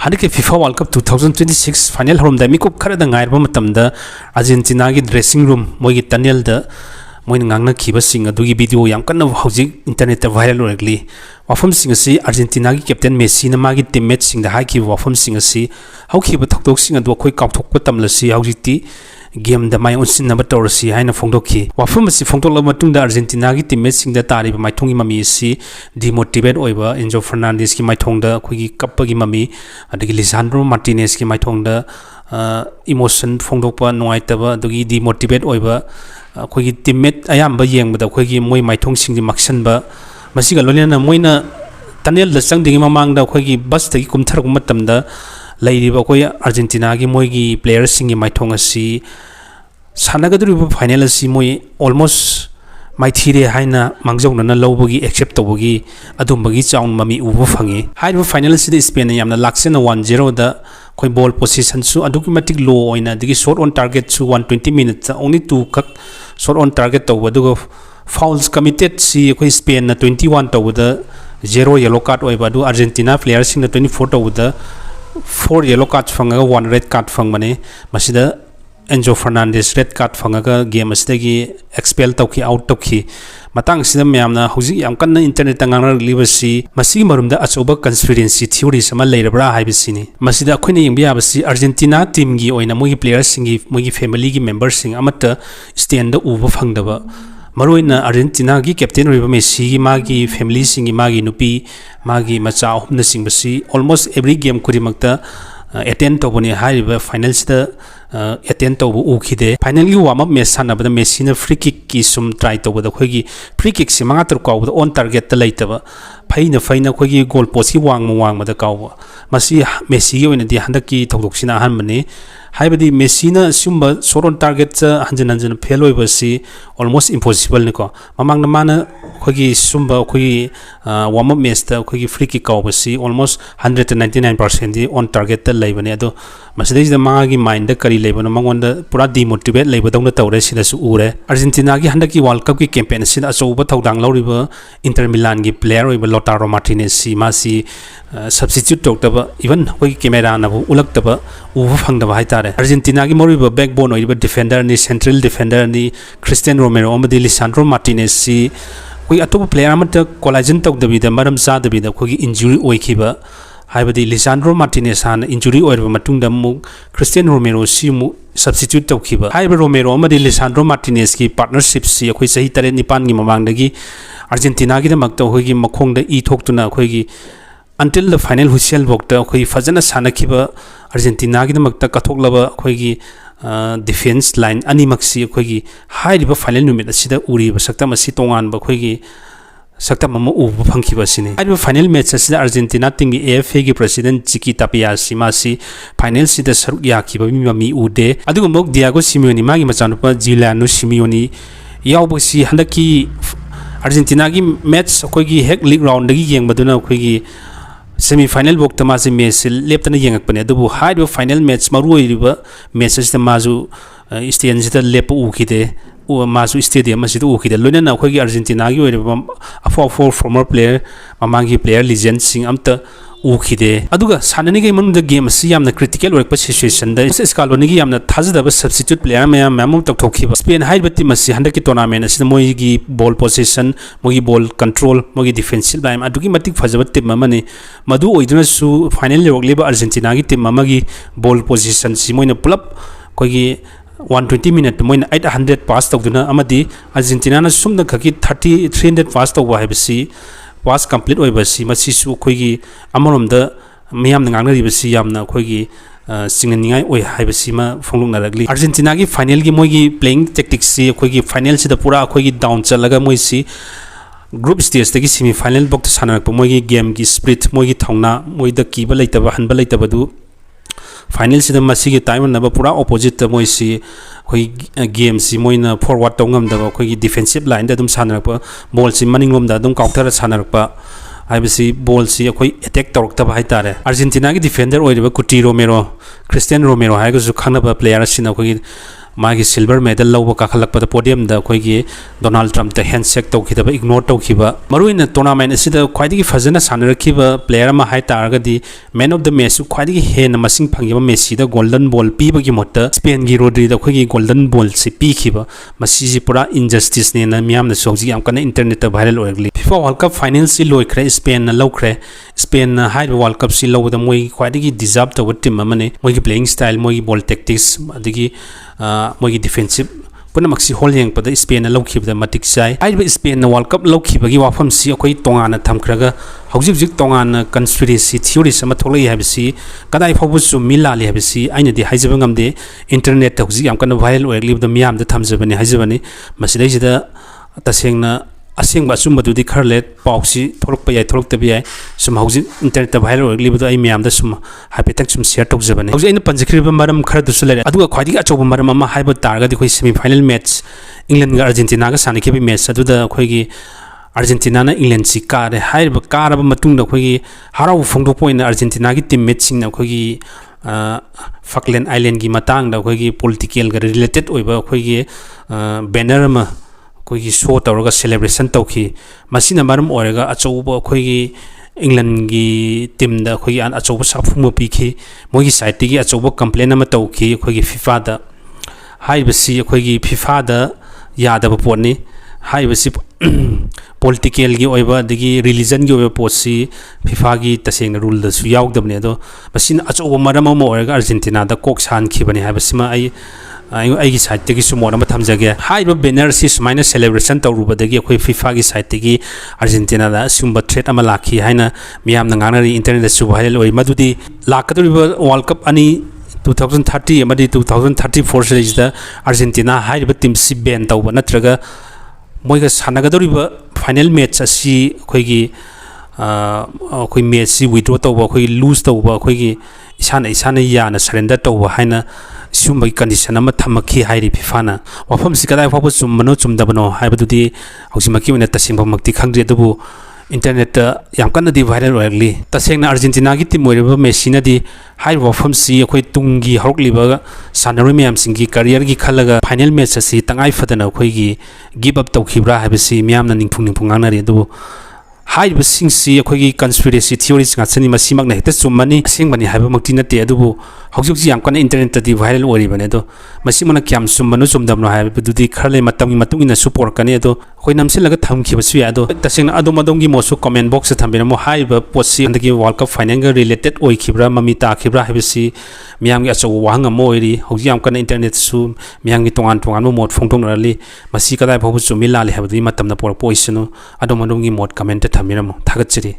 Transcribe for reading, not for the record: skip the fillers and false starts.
Hadike FIFA World Cup 2026 final home da mikup khara da ngairba matamda Argentina gi dressing room mogi tunnel da moin ngangna khiba sing adugi video yam kanna hojik internet ta viral oregli wafam sing asi Argentina gi captain Messi na magi teammate sing da haki wafam sing asi hau khiba thoktok sing adu khoi kauthok pa tamlasi haujiti game da mai unsin na batorsi haina phongdokhi wafam asi phongtokla matung da Argentina gi teammate sing da tari ba maithongi mami si demotivate oiba Enzo Fernandez ki maithong da khoi gi kappa gi mami adigi Lisandro Martinez ki maithong da emotion phongdokpa noaitaba adugi demotivate oiba khoi teammate ayamba yengbada khoi moi maithong singji maksanba masiga lolena moina tunnel da changdingi mamangda khoi bus tagi kumthar kum matamda lairiba khoi Argentina gi moi gi players singi maithong asi sanagaduriba final asi moi almost maithire haina mangjongna lobagi accept tobagi adumbagi chaun mami ubu phangi haiba final sida Spain yamna laksena 1-0 da khoi ball position su adukimatic low oina digi shot on target su 120 minutes only 2 kak shot on target tawadu fouls committed si khoi Spain na 21 tawada 0 yellow card oiba du Argentina players sing na 24 tawada 4 yellow cards fangaga 1 red card fangmane masida Enzo Fernandez red card fangaga game asdagi expel tawki out tawki matang sida myamna hoji yam kanna internet tangana libasi masi marumda achoba conspiracy theory sama leirabra haibisini masida khoina yengbiya basi Argentina team gi oina mogi players singi mogi family gi members sing amata stand da uba phangdaba maroina Argentina gi captain riba Messi gi magi family singi magi nupi magi macha humna singbasi almost every game kurimakta attend toboni haiba final sida attend tobu ukhide final gi warm up match sanabada Messi na free kick ki sum try tobada khogi free kick si manga tur kawda on target ta laitaba faina khogi goal post ki wang mada kawba masi Messi gi oina di handaki thokdoksina hanmani haibadi Messi na sumba shot on target cha hanjan fail oibasi almost impossible niko mamang na mana khogi sumba khogi warm up match ta khogi free kick kawbasi almost 199% di on target ta laibani ado masidai da manga gi mind da kari lebano mangonda pura demotivate lebadongna tawre sida su ure Argentina gi handaki World Cup ki campaign sida achoba thodang loriba Inter Milan gi player oiba Lautaro Martinez si masi substitute toktaba even hoi camera na bu ulaktaba ubu phangdaba haitare Argentina gi moriba backbone oiba defender ni central defender ni Cristiano Romero amadi Lisandro Martinez si hoi atop player amata collagen tokdabi da maram sa dabi da khoi injury oikhiba haibadi Lisandro Martinez han injury oirba matungda mu Cristiano Romero si mu substitute tawkhiba haiba Romero amadi Lisandro Martinez ki partnership si khoi sahi tare nipan gi mamangdagi Argentina gi damakta khoi gi makhongda i thoktuna khoi gi until the final whistle bokta khoi fajana sanakhiba Argentina gi damakta kathoklaba khoi gi defense line animaksi khoi gi haiba final numit asida uriba saktam asi tongan ba khoi gi sakta mama ubu phangkhiba sini aiba final match asida Argentina team gi AFA gi president Chiqui Tapia simasi final sida saruk yakhiba mi ude adugo mok Diego Simeone magi machanupa Giuliano Simeone yawbasi handaki Argentina gi match koi gi hek league round gi yengbaduna koi gi semi final bok tamasi match leptana yengakpane adubu haiba final match maruiriba match asida mazu stadium sida lepa ukhide masu stadium masida ukhide loina khoi gi Argentina gi oiriba afo former player mamangi player legend sing amta ukhide aduga sanani gi manunda game asi yamna critical work situation da scaloni gi yamna thajadaba substitute player mayam toktokhiba Spain haibati masi handaki tournament asida moi gi ball possession mogi ball control mogi defensive line adugi matik fajaba team mamani madu oiduna su final yorkleba Argentina gi team mamagi ball position si moina pulap koi gi 120 minute moina 800 pass tawduna amadi Argentina na sumna khaki 300 pass tawwa haibasi pass complete oibasi masi su khoigi amoromda miyam ngangna ribasi yamna khoigi singningai oi haibasi ma fonglungna ragli Argentina gi final gi moigi playing tactics si khoigi final sida pura khoigi down chalaga moisi group stage tagi semi final bok ta sanarak moigi game gi spirit moigi thongna moida kiba leitaba hanba leitaba du final sida masigi time na ba pura opposite moisi khoi game si moina forward tongam da khoi defensive line da dum sanarakpa ball si maningrom da dum counter sanarakpa haibasi ball si khoi attack torokta ba haitare Argentina gi defender oiriba Cuti Romero Cristiano Romero haiga su khana ba player sina khoi मागी silver medal लौब काखलकपद podium द अखोइगी Donald Trump द handshake तौखिदब ignore तौखिबा मरुइन tournament असिदा ख्वाइदगी फजना सानरखिबा प्लेयर अमा हाइ तारगदी मैन ऑफ द मैच ख्वाइदगी हेन मसिंग फंगिबा मेसी द गोल्डन बॉल पीबगी मोट स्पेन की रोड्री द अखोइगी गोल्डन बॉल से पीखिबा मसीजी पूरा इनजस्टिस ने न मियाम द सोजी याम कने इंटरनेट द वायरल ओरगली फिफा वर्ल्ड कप फाइनल से लोइखरे स्पेन न लौखरे स्पेन न हाइब वर्ल्ड कप से लौद मोई ख्वाइदगी डिजर्व तव टीम अमने मोगी प्लेइंग स्टाइल मोगी बॉल टैक्टिक्स अदगी मोगी डिफेंसिव पुनमक्सी होल येंगपद स्पेन लौखिबद मतिक चाइ आइब स्पेन वर्ल्ड कप लौखिबगी वाफम सी अखोई तोंगाना थमखरगा हौजिक जिक तोंगाना कंस्पिरेसी थियोरीस अमा थोलै हाबिसी कदाइ फावबु चुम्मि लालि हाबिसी आइनदि हाइजब ngamde इंटरनेट हौजिक याम कन वायरल ओइरलिबद मियाम द थमजबनि हाइजबनि मसिदैजिदा तसेंगना असेंग अचुम्बदुदी खरले पाउसी थोलक याय थोलक याय सुम हौजिक इंटरनेट वायरल ओइरलिबद आई मियाम द सुम हाइपेटक सुम शेयर तौजबनि हौजिक इन पंजखरिबा मरम खरदुसु लेरे अदुगा ख्वाइदि अचौब मरम अमा हाइब तारगदि खोइ सेमीफाइनल मैच इंग्लैंड गा अर्जेंटीना गा सानिखिबि मैच अदुदा खोइगी अर्जेंटीना ना इंग्लैंड सी कारे हाइब कारब मतुंग द खोइगी हाराउ फोंदोक पोइन अर्जेंटीना गी टीममेट सिंग ना खोइगी फकलैंड आइलैंड की मतंग द खोइगी पॉलिटिकल गा रिलेटेड ओइबा खोइगी बैनर अमा कोई शो तौर सेलेब्रेशन तौखी मसीना मरम ओरगा अचौब अखोगी इंग्लैंड की टीम द अखोगी अचौब साफुम पीखी मोगी साइड की अचौब कंप्लेन अमा तौखी अखोगी फिफा द हाइबसी अखोगी फिफा द यादब पोनी हाइबसी पॉलिटिकल की ओइबा दगी रिलीजन की ओइबा पोसी फिफा की तसेंग रूल द सु यावदबने अदो मसीना अचौब मरम अमा ओरगा अर्जेंटीना द कोक सान खिबनी हाइबसीमा आई साइड की मोड थमजगे हाइब बैनर से सुमाइना सेलेब्रेशन तौरुबदगी अखोई फिफा की साइड की अर्जेंटीना दा सुंब थ्रेट अमा लाखी हाइना मियाम नंगानरी इंटरनेट सु वायरल ओइ मदुदी लाकदरिबा वर्ल्ड कप अनि 2030 अमदी 2034 सीरीज दा अर्जेंटीना हाइब टीम सि बैन तौब नत्रगा मोइगा सानगदरिबा फाइनल मैच असि अखोइगी अखोइ मैच सि विड्रॉ तौब अखोइ लूज तौब अखोइगी इसाना याना सरेंडर तौब हाइना सुंबगी कंडीशन अमा थमखी हाइरि फिफाना वाफम सि कदाइ फावबो चुम्मनो चुमदबनो हाइबदुदी हौसिमकी ओइना तसिंगबमक्ति खंग्रे दबु इंटरनेट याम कन्नदि वायरल ओइरली तसेंगना अर्जेंटीना की टीम ओइरबा मेसीनादि हाइ वाफम सि अखोइ तुंगी हौरकलिबा सानरो मियाम सिंगी करियर की खलगा फाइनल मैच असि तंगाइ फदना अखोइगी गिव अप तौखिब्रा हाइबसि मियामना निंफुंग गांगनारि दबु हाइब सिंसी अखोइगी कंस्पिरेसी थियोरीस गाचनी मसीमक हेक्ता चुम्मनी असेंबनी हाइबमक्ति नते अदुबु हौजिक याम कन इंटरनेट दि वायरल ओरिबने दो मसीमना क्याम चुम्मनो चुमदबनो हाइबदुदी खरले मतमगी मतुंगिना सुपोर कने अदो अखोइ नमसिलगा थमखिबसु या अदो तसेंगना अदोमदोंगी मोसु कमेंट बॉक्स थंबिरमो हाइब पोसी हंदगी वर्ल्ड कप फाइनल गा रिलेटेड ओइखिब्रा ममी ताखिब्रा हाइबसि मियामगी अचौ वाहंग अमो ओइरि हौजि याम कन इंटरनेट सु मियामगी तोंगान तोंगान मोड फोंदोंनरली मसी कदाइ फावबु चुमि लाले हाइबदि मतमना पोरपो ओइसनु अदोमदोंगी मोड कमेंट थंबिरमो थागतचरी।